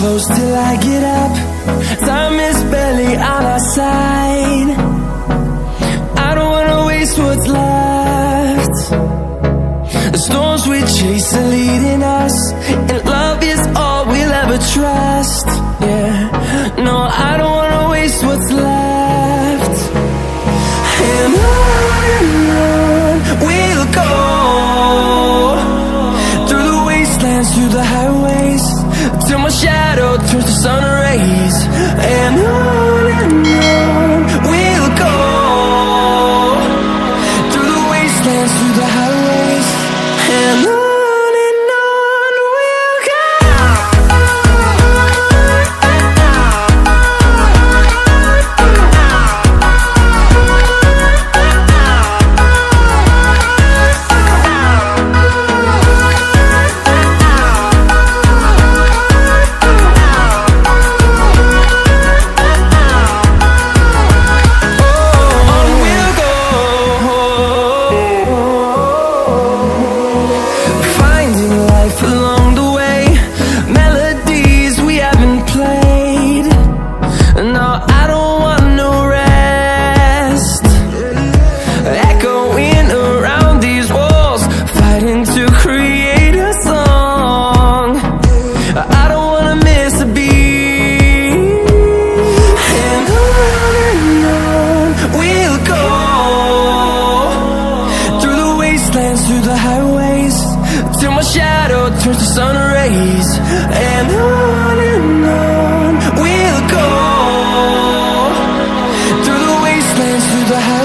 close till I get up. Time is barely on our side. I don't wanna waste what's left. The storms we chase are leading us, and love is all we'll ever trust. Yeah, no, I don't wanna waste what's left. And on we'll go, through the wastelands, through the highways, till my shadow turns to sun rays. And on we'll go, through the wastelands, through the highways, and on we'll go. Through the highways, till my shadow turns to sun rays. And on we'll go, through the wastelands, through the highways.